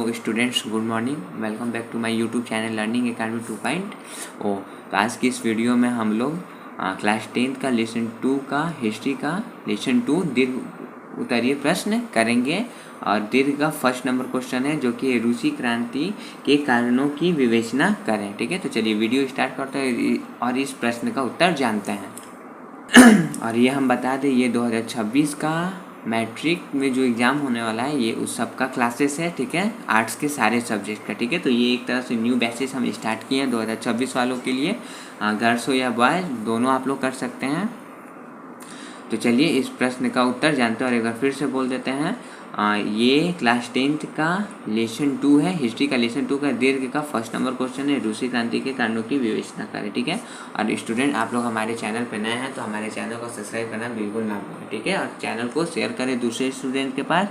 Hello students, good morning. Welcome back to my YouTube channel learning academy 2.0। तो आज की इस वीडियो में हम लोग क्लास 10th का लेसन 2 का हिस्ट्री का लेसन 2 दीर्घ उत्तरीय प्रश्न करेंगे। और दीर्घ का फर्स्ट नंबर क्वेश्चन है जो कि रूसी क्रांति के कारणों की विवेचना करें। ठीक है, तो चलिए वीडियो स्टार्ट करते हैं और इस प्रश्न का उत्तर जानते हैं। और ये हम बता दें, ये 2026 का मैट्रिक में जो एग्ज़ाम होने वाला है ये उस सब का क्लासेस है। ठीक है, आर्ट्स के सारे सब्जेक्ट का। ठीक है, तो ये एक तरह से न्यू बैचेस हम स्टार्ट किए हैं 2026 वालों के लिए। गर्ल्स हो या बॉयज़ दोनों आप लोग कर सकते हैं। तो चलिए इस प्रश्न का उत्तर जानते हैं और एक बार फिर से बोल देते हैं। ये क्लास 10th का लेसन 2 है, हिस्ट्री का लेसन 2 का दीर्घ का फर्स्ट नंबर क्वेश्चन है, रूसी क्रांति के कारणों की विवेचना करें। ठीक है, और स्टूडेंट आप लोग हमारे चैनल पर नए हैं तो हमारे चैनल को सब्सक्राइब करना बिल्कुल ना भूलें। ठीक है, और चैनल को शेयर करें दूसरे स्टूडेंट के पास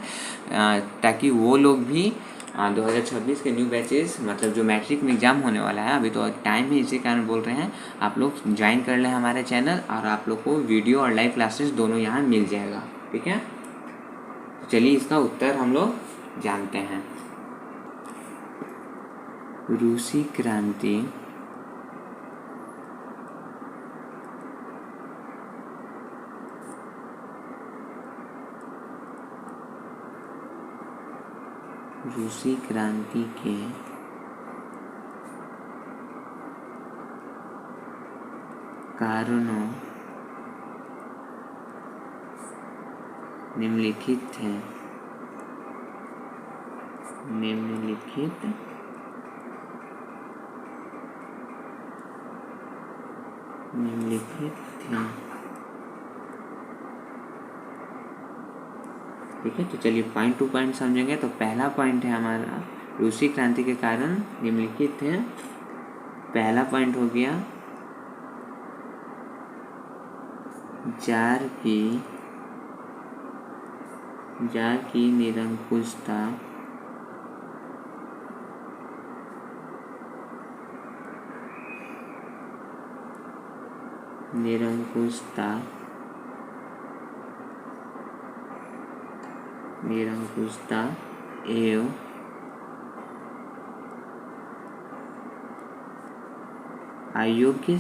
ताकि वो लोग भी 2026 के न्यू बैचेस मतलब जो मैट्रिक में एग्ज़ाम होने वाला है, अभी तो टाइम है इसी कारण बोल रहे हैं, आप लोग ज्वाइन कर लें हमारे चैनल और आप लोग को वीडियो और लाइव क्लासेस दोनों यहाँ मिल जाएगा। ठीक है, तो चलिए इसका उत्तर हम लोग जानते हैं। रूसी क्रांति रूसी क्रांति के कारणों निम्नलिखित हैं। निम्नलिखित थे। ठीक है, तो चलिए पॉइंट टू पॉइंट समझेंगे। तो पहला पॉइंट है हमारा, रूसी क्रांति के कारण निम्नलिखित थे। पहला पॉइंट हो गया जार की निरंकुशता। एवं अयोग्य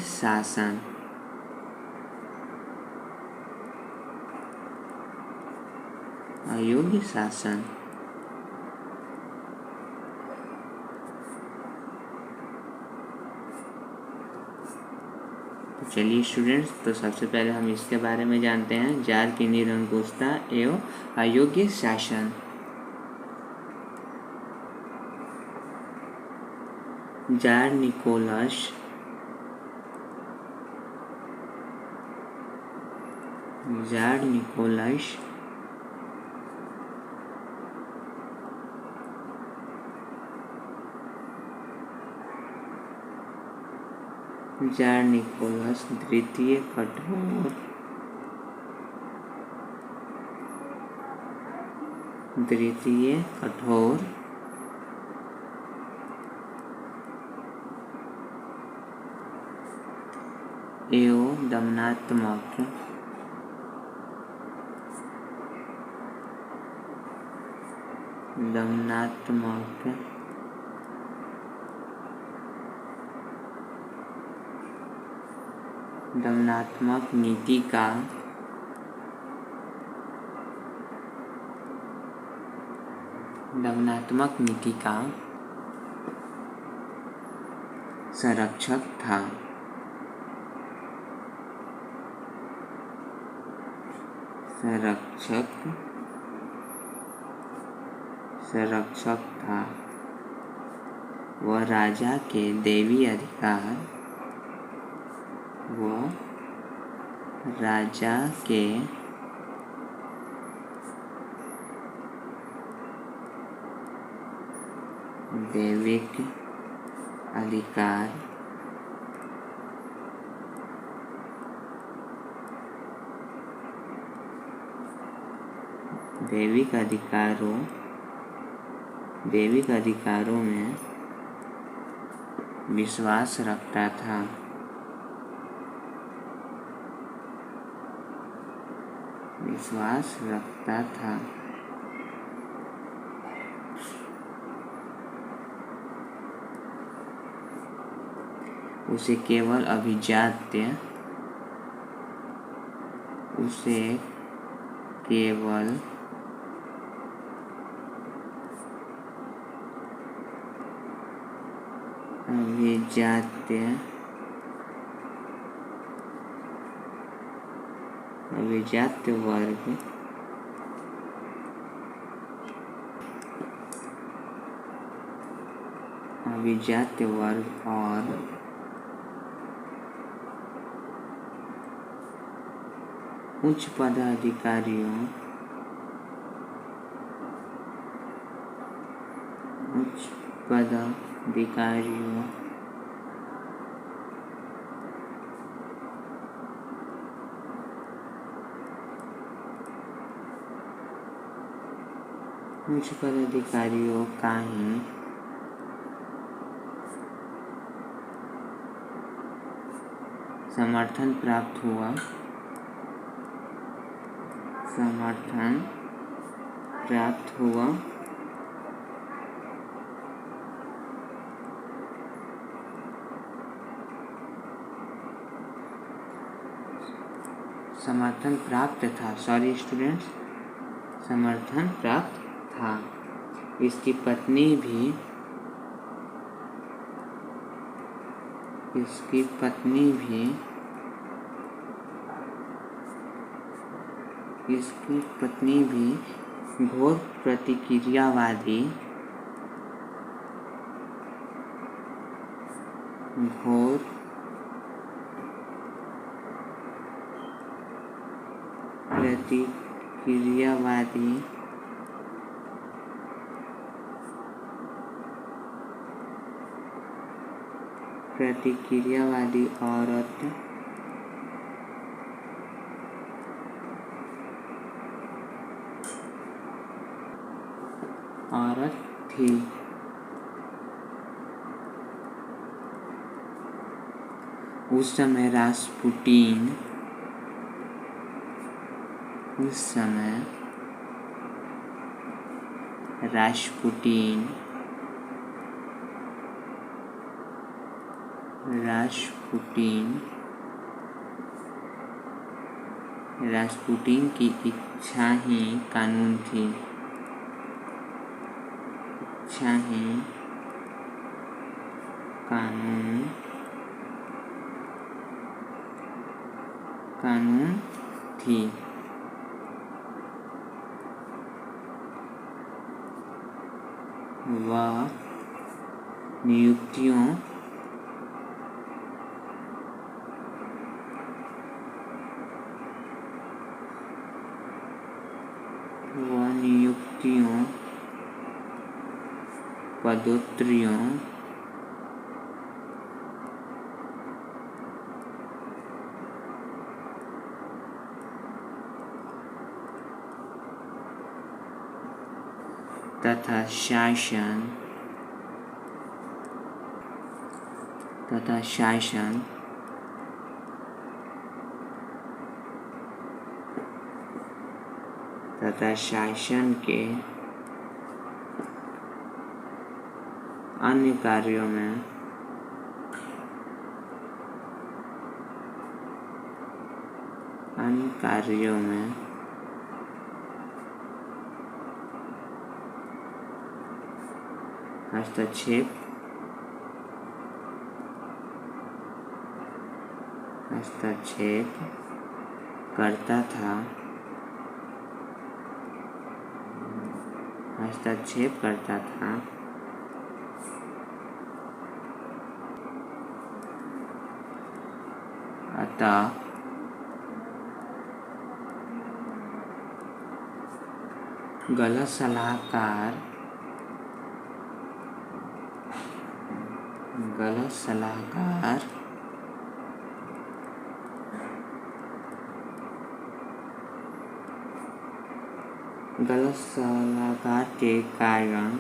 शासन। तो चलिए स्टूडेंट्स, तो सबसे पहले हम इसके बारे में जानते हैं, जार की निरंकुशता एवं अयोग्य शासन। जार निकोलस द्वितीय कठोर एवं दमनात्मक नीति का संरक्षक था। वह राजा के दैवी अधिकार दैविक अधिकारों में विश्वास रखता था। उसे केवल अभिजात्य अभिजात्य वर्ग और उच्च पदाधिकारियों का ही समर्थन प्राप्त हुआ। समर्थन प्राप्त था इसकी पत्नी भी घोर प्रतिक्रियावादी औरत थी। उस समय रास्पुटिन की इच्छा ही कानून थी। वह नियुक्तियों पदोन्नतियों तथा शासन के अन्य कार्यों में हस्तक्षेप करता था। अतः गलत सलाहकार के कारण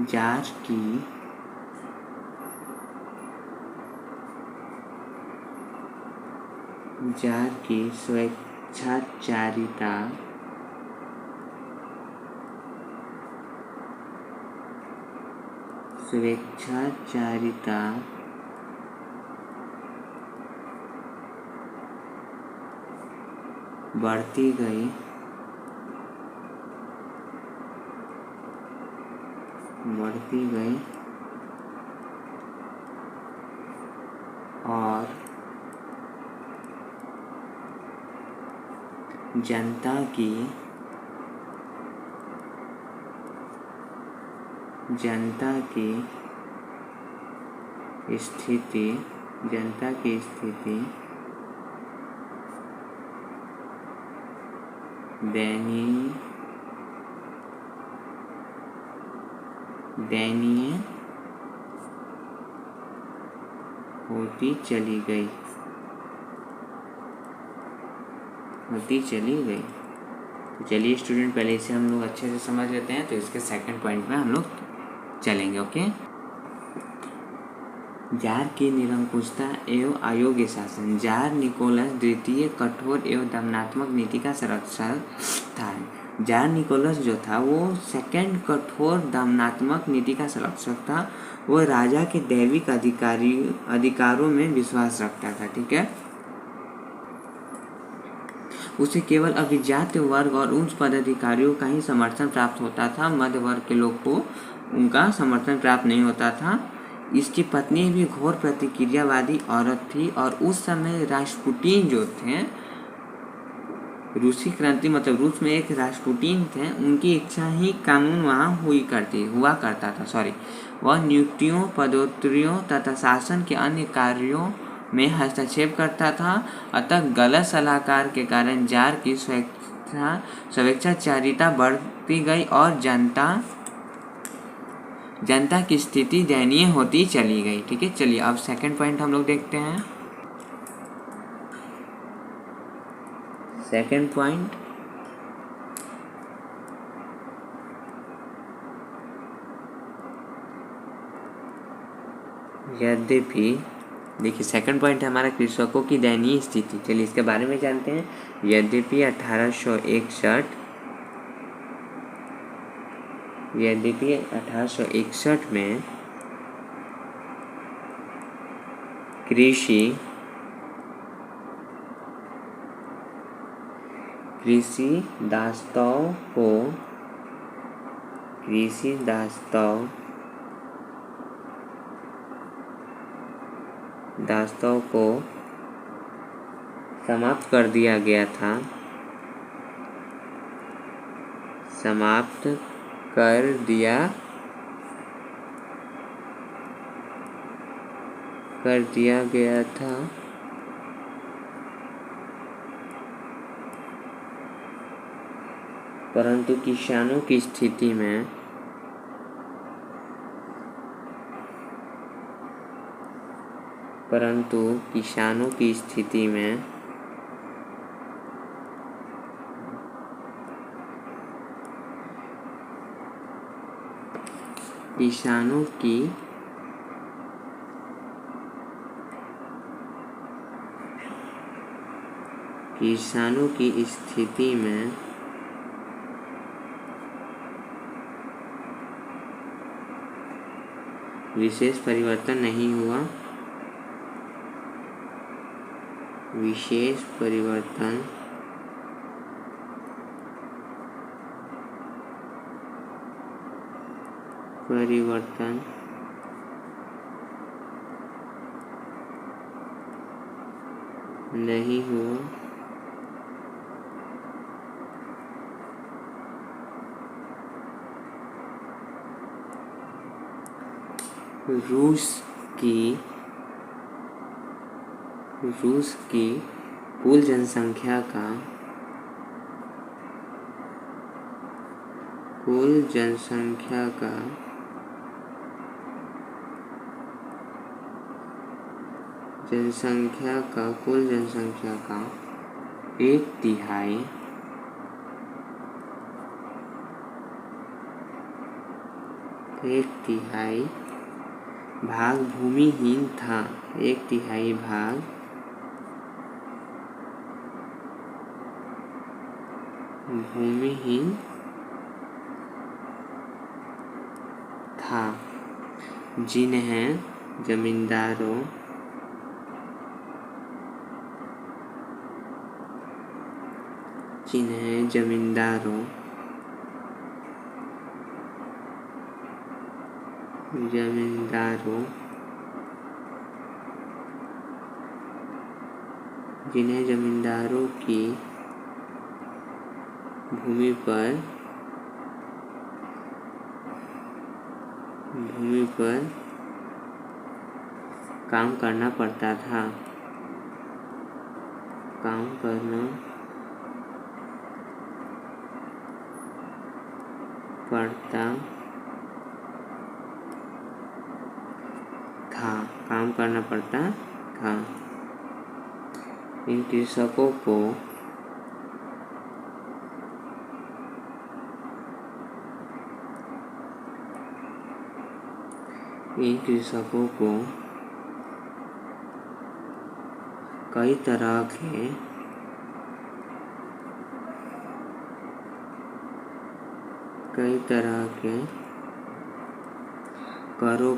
जार की स्वेच्छाचारिता स्वेच्छाचारिता बढ़ती गई और जनता की स्थिति दयनीय होती चली गई। तो चलिए स्टूडेंट, पहले इसे हम लोग अच्छे से समझ लेते हैं, तो इसके सेकंड पॉइंट में हम लोग चलेंगे। ओके, जार की निरंकुशता एवं अयोग्य शासन। जार निकोलस द्वितीय कठोर एवं दमनात्मक नीति का संरक्षक था। जार निकोलस जो था वो सेकंड कठोर दमनात्मक नीति का संरक्षक था। वो राजा के दैविक अधिकारों में विश्वास रखता था। ठीक है, उसे केवल अभिजात वर्ग और उच्च पदाधिकारियों का ही समर्थन प्राप्त होता था। मध्य वर्ग के लोग को उनका समर्थन प्राप्त नहीं होता था। इसकी पत्नी भी घोर प्रतिक्रियावादी औरत थी और उस समय रास्पुटिन जो थे, रूसी क्रांति मतलब रूस में एक रास्पुटिन थे, उनकी इच्छा ही कानून वहाँ हुआ करता था। वह नियुक्तियों, पदोन्नतियों तथा शासन के अन्य कार्यों में हस्तक्षेप करता था। अतः गलत सलाहकार के कारण जार की स्वेच्छाचारिता बढ़ती गई और जनता की स्थिति दयनीय होती चली गई। ठीक है, चलिए अब सेकंड पॉइंट हम लोग देखते हैं। सेकंड पॉइंट, यद्यपि देखिए सेकंड पॉइंट है हमारा कृषकों की दयनीय स्थिति। चलिए इसके बारे में जानते हैं। यद्यपि 1861 में कृषि दास्तों को समाप्त कर दिया गया था। परंतु किसानों की स्थिति में विशेष परिवर्तन नहीं हुआ। नहीं हुआ। रूस की कुल जनसंख्या कुल जनसंख्या का एक तिहाई भाग भूमिहीन था। एक तिहाई भाग भूमिहीन था। जिन्हें जमींदारों जिन्हें जमींदारों जिन्हें जमींदारों की भूमि पर काम करना पड़ता था, काम करना पड़ता था। इन कृषकों को कई तरह के करों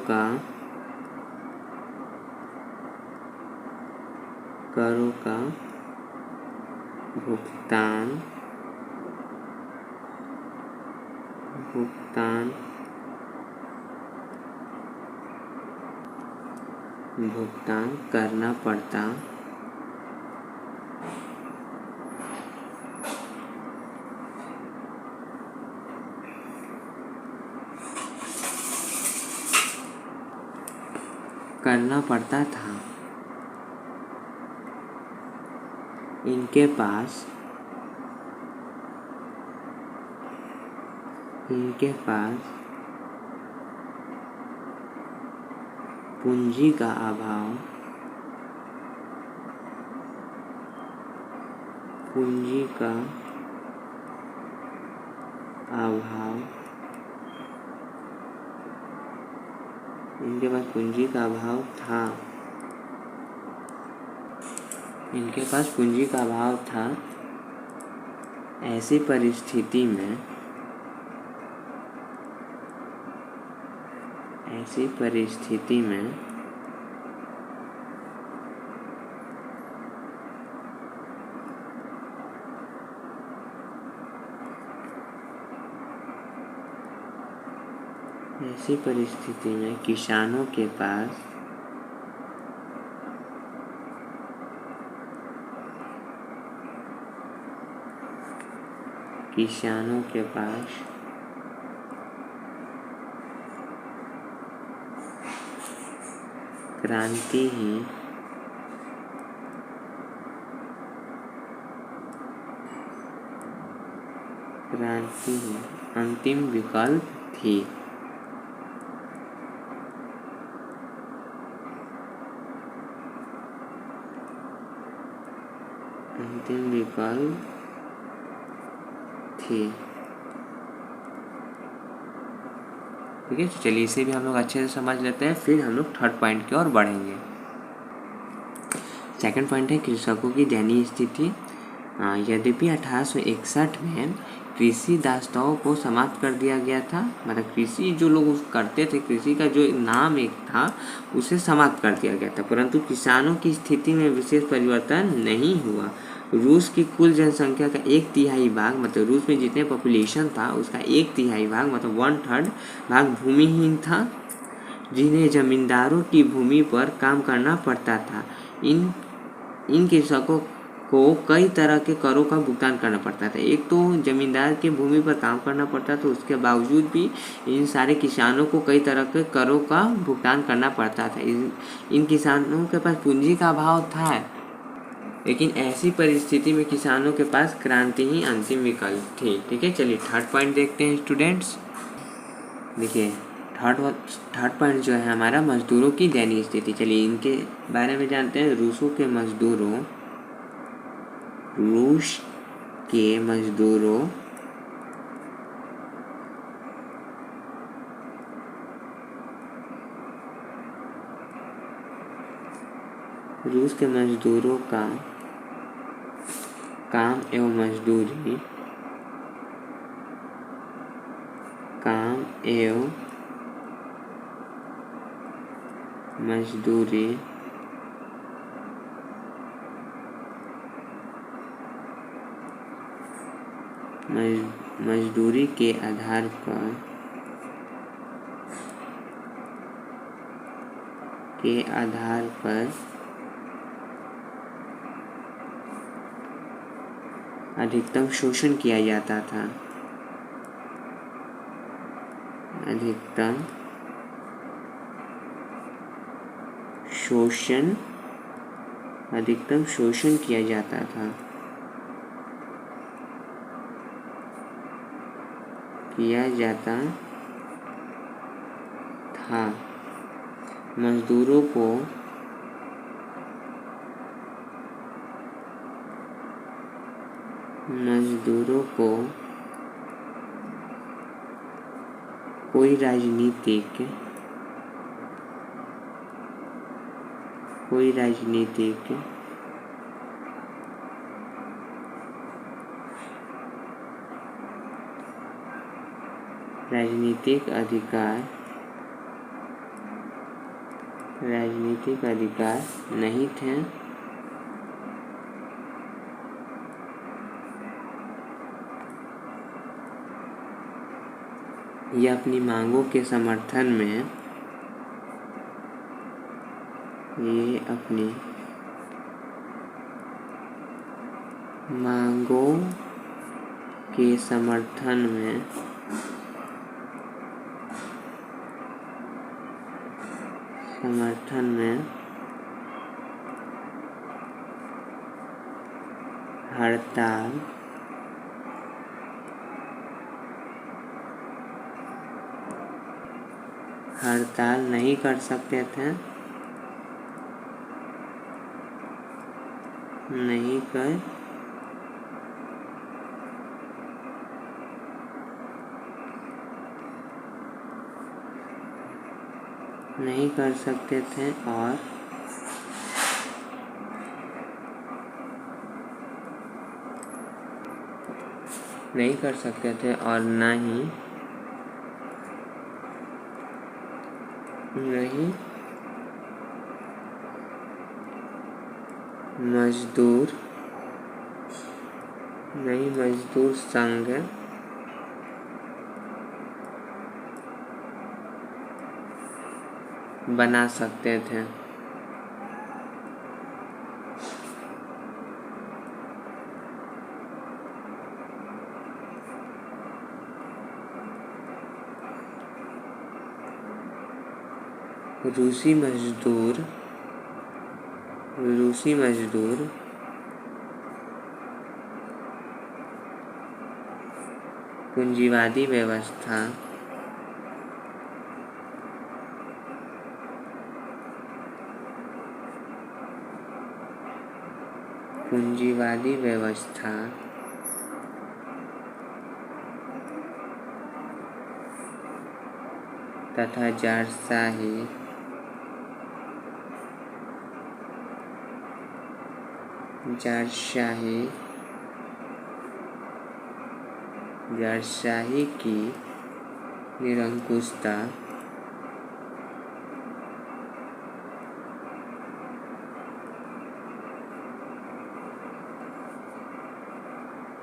का भुगतान करना पड़ता। था। इनके पास पूंजी का अभाव था। ऐसी परिस्थिति में किसानों के पास क्रांति ही अंतिम विकल्प थी। ठीक है, चलिए इसे भी हम लोग अच्छे से समझ लेते हैं, फिर हम लोग थर्ड पॉइंट की ओर बढ़ेंगे। सेकंड पॉइंट है कृषकों की दयनीय स्थिति। यद्यपि 1861 में कृषि दासताओं को समाप्त कर दिया गया था, मतलब कृषि जो लोग करते थे, कृषि का जो नाम एक था उसे समाप्त कर दिया गया था, परंतु किसानों की स्थिति में विशेष परिवर्तन नहीं हुआ। रूस की कुल जनसंख्या का 1/3 भाग, मतलब रूस में जितने पॉपुलेशन था उसका 1/3 भाग, मतलब 1/3 भाग भूमिहीन था, जिन्हें जमींदारों की भूमि पर काम करना पड़ता था। इन कृषकों को कई तरह के करों का भुगतान करना पड़ता था। एक तो जमींदार के भूमि पर काम करना पड़ता था, उसके बावजूद भी इन सारे किसानों को कई तरह के करों का भुगतान करना पड़ता था। इन किसानों के पास पूंजी का अभाव था, लेकिन ऐसी परिस्थिति में किसानों के पास क्रांति ही अंतिम विकल्प थी। ठीक है, चलिए थर्ड पॉइंट देखते हैं स्टूडेंट्स। देखिए थर्ड पॉइंट जो है हमारा मजदूरों की दयनीय स्थिति। चलिए इनके बारे में जानते हैं। रूस के मजदूरों का काम एवं मजदूरी मजदूरी के आधार पर अधिकतम शोषण किया जाता था। अधिकतम शोषण किया जाता था। मजदूरों को कोई राजनीतिक अधिकार नहीं थे। ये अपनी मांगों के समर्थन में हड़ताल नहीं कर सकते थे। नहीं कर सकते थे और मजदूर संघ बना सकते थे। रूसी मजदूर पूंजीवादी व्यवस्था तथा जारशाही की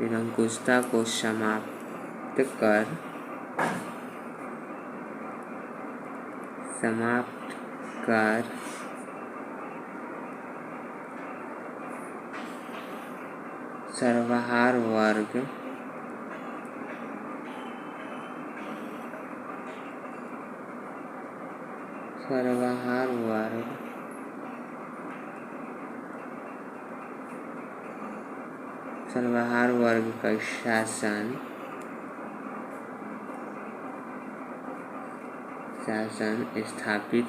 निरंकुशता को समाप्त कर सर्वहार वर्ग का शासन स्थापित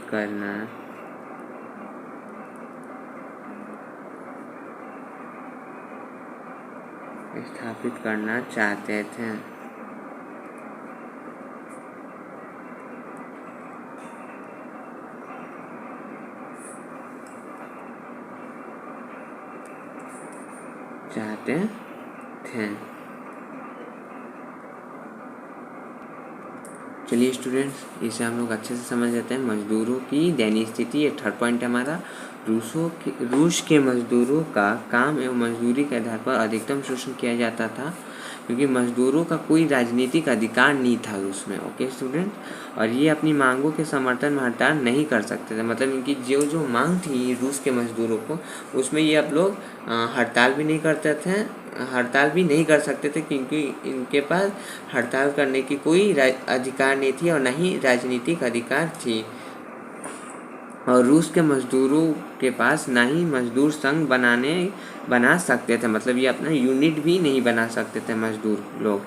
करना चाहते थे। चलिए स्टूडेंट्स, इसे हम लोग अच्छे से समझ लेते हैं। मजदूरों की दयनीय स्थिति, ये थर्ड पॉइंट है हमारा। रूस के मजदूरों का काम एवं मजदूरी के आधार पर अधिकतम शोषण किया जाता था, क्योंकि मजदूरों का कोई राजनीतिक अधिकार नहीं था रूस में। ओके स्टूडेंट, और ये अपनी मांगों के समर्थन में हड़ताल नहीं कर सकते थे। मतलब इनकी जो मांग थी रूस के मजदूरों को, उसमें ये आप लोग हड़ताल भी नहीं करते थे, हड़ताल भी नहीं कर सकते थे, क्योंकि इनके पास हड़ताल करने की कोई अधिकार नहीं थी और न ही राजनीतिक अधिकार थी। और रूस के मजदूरों के पास ना ही मजदूर संघ बना सकते थे, मतलब ये अपना यूनिट भी नहीं बना सकते थे मजदूर लोग।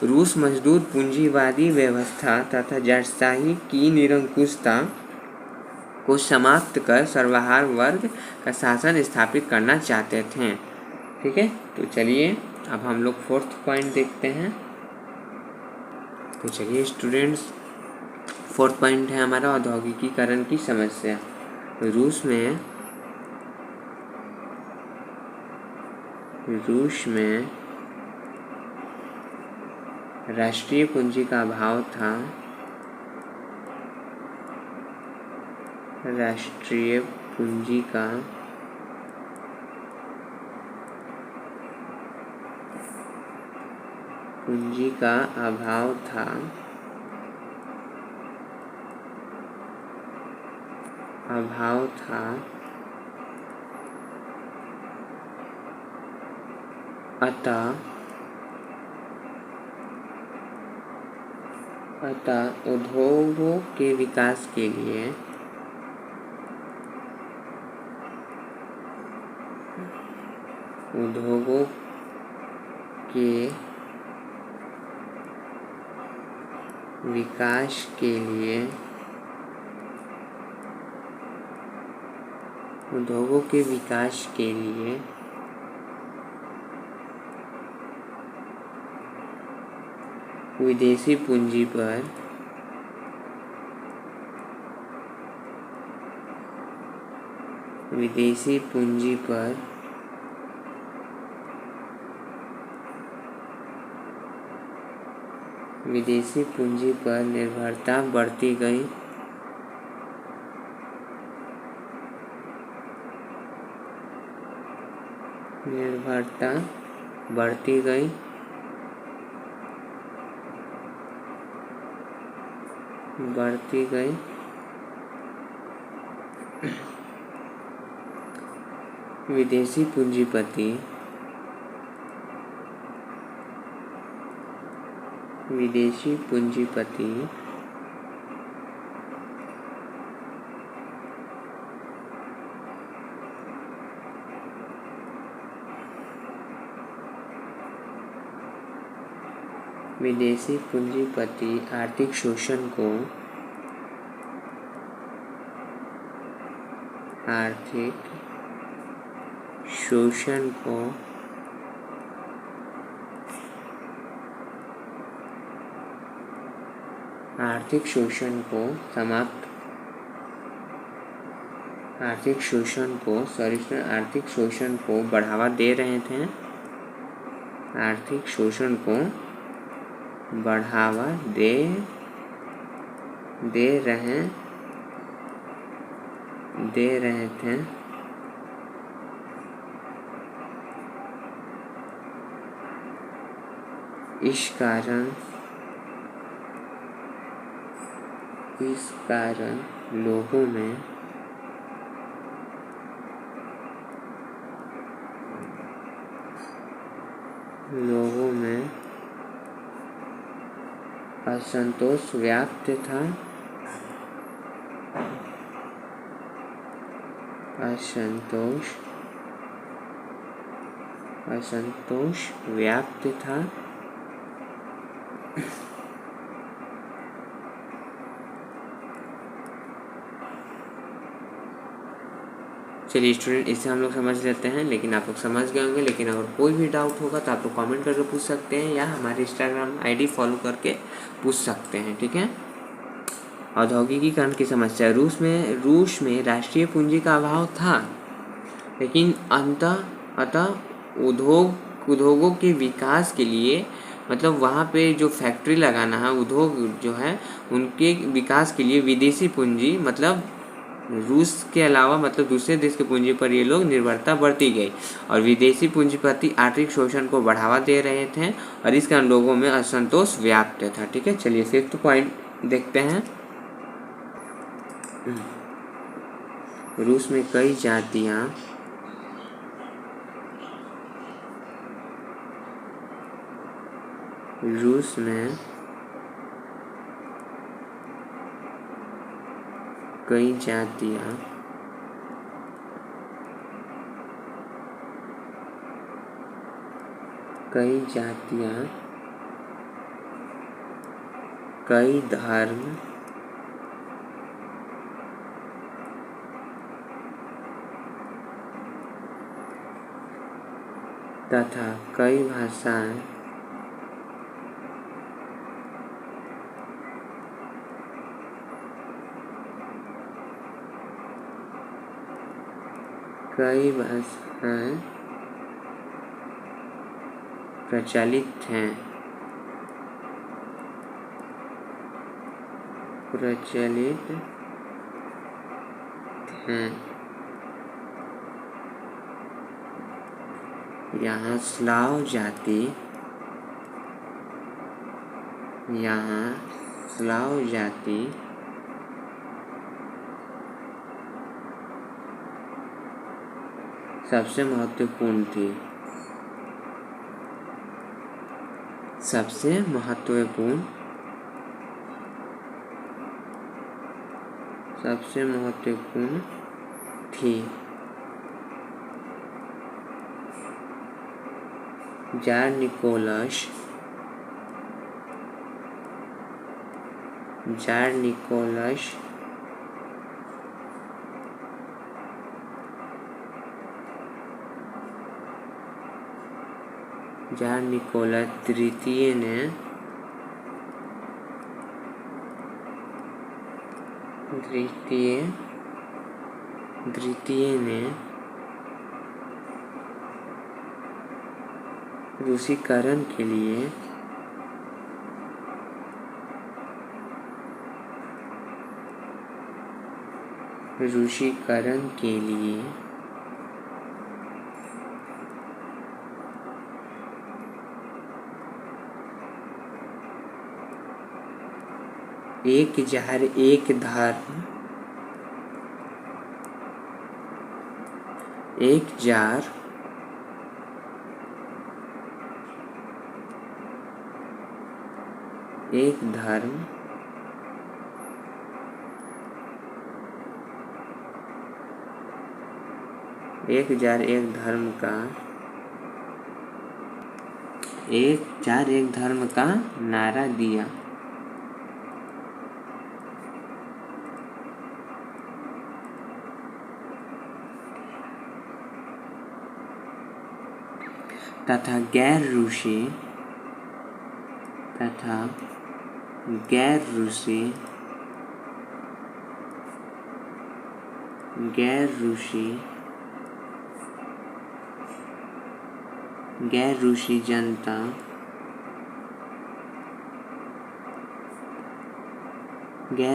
रूस मजदूर पूंजीवादी व्यवस्था तथा जाटशाही की निरंकुशता को समाप्त कर सर्वहारा वर्ग का शासन स्थापित करना चाहते थे। ठीक है, तो चलिए अब हम लोग फोर्थ पॉइंट देखते हैं। तो चलिए स्टूडेंट्स, फोर्थ पॉइंट है हमारा औद्योगिकीकरण की समस्या। रूस में राष्ट्रीय पूंजी का अभाव था। राष्ट्रीय पूंजी का अभाव था। अतः उद्योगों के विकास के लिए विदेशी पूंजी पर निर्भरता बढ़ती गई। विदेशी पूंजीपति आर्थिक शोषण को बढ़ावा दे रहे थे। आर्थिक शोषण को बढ़ावा दे रहे थे। इस कारण लोगों में असंतोष व्याप्त था। चलिए स्टूडेंट, इसे हम लोग समझ लेते हैं, लेकिन आप लोग समझ गए होंगे। लेकिन अगर कोई भी डाउट होगा तो आप लोग कमेंट करके पूछ सकते हैं, या हमारे इंस्टाग्राम आईडी फॉलो करके पूछ सकते हैं। ठीक है, औद्योगिकीकरण की समस्या। रूस में राष्ट्रीय पूंजी का अभाव था, लेकिन अतः उद्योगों के विकास के लिए मतलब वहाँ पे जो फैक्ट्री लगाना है, उद्योग जो है उनके विकास के लिए विदेशी पूंजी मतलब रूस के अलावा मतलब दूसरे देश के पूंजी पर ये लोग निर्भरता बढ़ती गई और विदेशी पूंजीपति आर्थिक शोषण को बढ़ावा दे रहे थे और इस कारण लोगों में असंतोष व्याप्त था। ठीक है, चलिए 5th पॉइंट देखते हैं। रूस में कई जातियाँ रूस में कई जातियाँ कई धर्म तथा कई भाषाएं प्रचलित हैं। यहाँ स्लाव जाति सबसे महत्वपूर्ण थी। जार निकोलस तृतीय ने रूसीकरण के लिए एक जार एक धर्म का नारा दिया। तथा गैर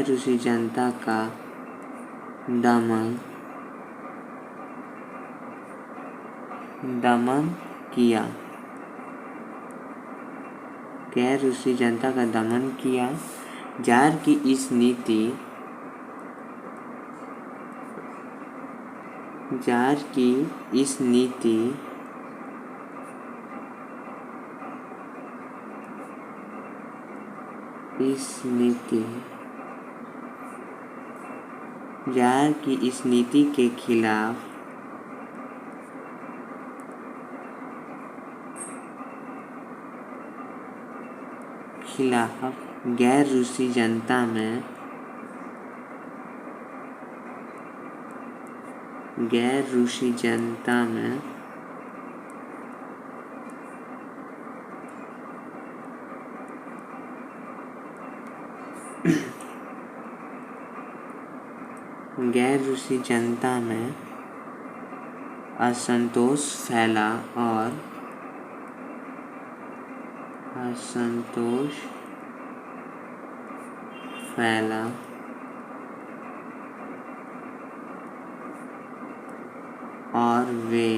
रूसी जनता का दमन किया। जार की इस नीति के खिलाफ गैर रूसी जनता में असंतोष फैला और असंतोष फैला और वे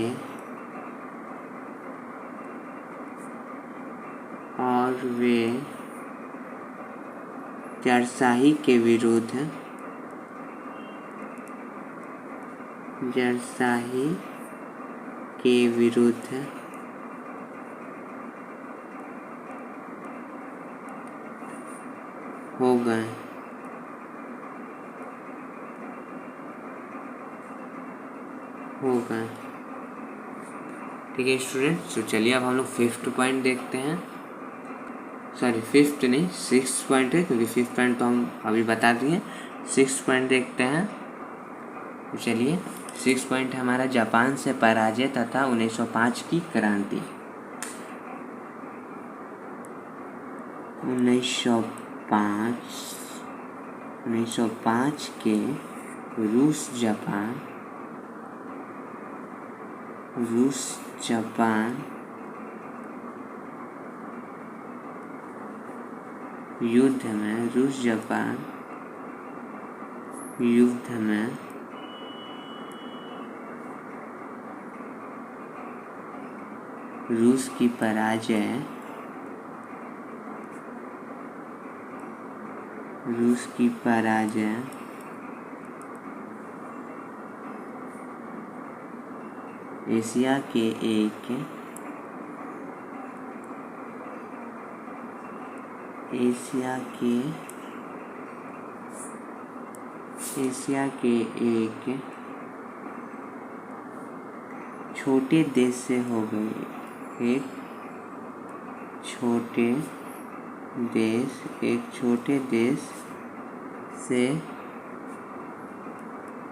जरशाही के विरुद्ध हो गए। ठीक है स्टूडेंट, तो चलिए अब हम लोग 5th पॉइंट देखते हैं। सॉरी 5th नहीं, 6th पॉइंट है, क्योंकि 5th पॉइंट तो हम अभी बता दिए। 6th पॉइंट देखते हैं। तो चलिए 6th पॉइंट हमारा जापान से पराजय तथा 1905 की क्रांति। 1905 के रूस जापान युद्ध में रूस की पराजय एशिया के एक छोटे देश से हो गई। एक छोटे देश से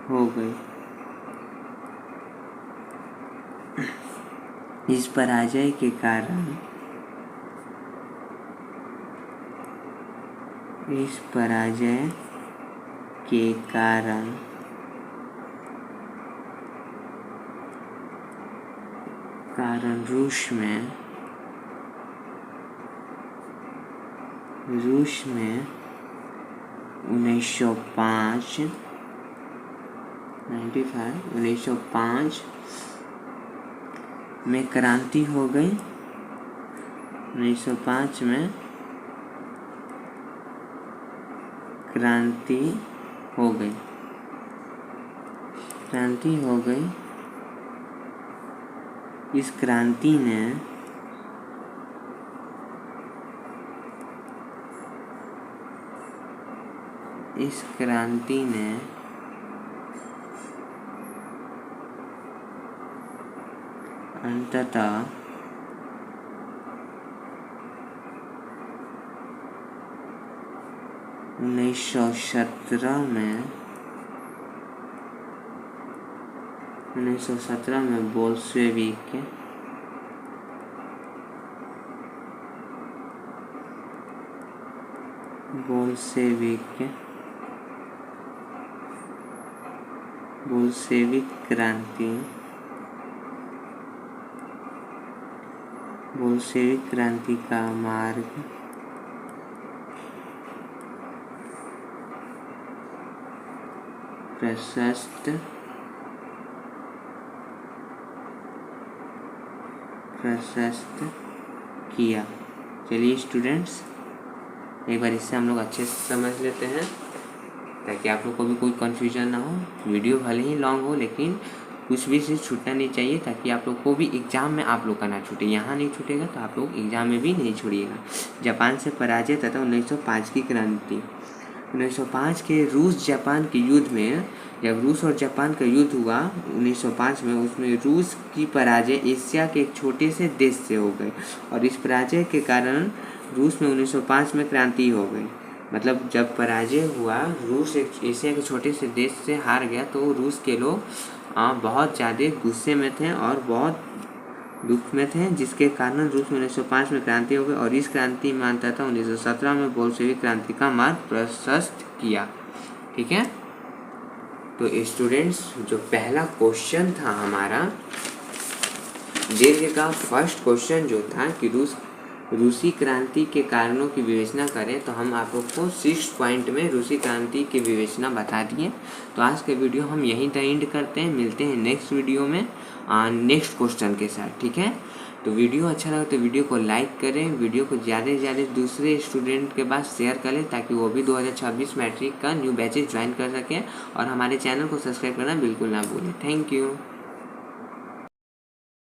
हो गई। इस पराजय के कारण रूस में 1905 में क्रांति हो गई। 1905 में क्रांति हो गई। इस क्रांति ने अंततः 1917 में बोल्शेविक क्रांति का मार्ग प्रशस्त किया। चलिए स्टूडेंट्स, एक बार इससे हम लोग अच्छे से समझ लेते हैं ताकि आप लोग को भी कोई कन्फ्यूजन ना हो। वीडियो भले ही लॉन्ग हो, लेकिन कुछ भी चीज़ छूटना नहीं चाहिए, ताकि आप लोग को भी एग्जाम में आप लोग का ना छूटे। यहाँ नहीं छूटेगा तो आप लोग एग्जाम में भी नहीं छोड़िएगा। जापान से पराजय तथा 1905 की क्रांति। 1905 के रूस जापान के युद्ध में, जब रूस और जापान का युद्ध हुआ 1905 में, उसमें रूस की पराजय एशिया के एक छोटे से देश से हो गई। और इस पराजय के कारण रूस में 1905 में क्रांति हो गई। मतलब जब पराजय हुआ, रूस एक एशिया के छोटे से देश से हार गया, तो रूस के लोग बहुत ज़्यादा गुस्से में थे और बहुत दुख में थे, जिसके कारण रूस में 1905 में क्रांति हो गई। और इस क्रांति में अंततः 1917 में बोल्शेविक क्रांति का मार्ग प्रशस्त किया। ठीक है, तो स्टूडेंट्स, जो पहला क्वेश्चन था हमारा दीर्घ का फर्स्ट क्वेश्चन जो था कि रूस रूसी क्रांति के कारणों की विवेचना करें तो हम आप लोग को 6 पॉइंट में रूसी क्रांति की विवेचना बता दिए। तो आज का वीडियो हम यहीं तक एंड करते हैं, मिलते हैं नेक्स्ट वीडियो में नेक्स्ट क्वेश्चन के साथ, ठीक है। तो वीडियो अच्छा लगा तो वीडियो को लाइक करें, वीडियो को ज़्यादा से ज़्यादा दूसरे स्टूडेंट के पास शेयर करें ताकि वो भी 2026 मैट्रिक का न्यू बैचेज ज्वाइन कर सकें, और हमारे चैनल को सब्सक्राइब करना बिल्कुल ना भूलें। Thank you.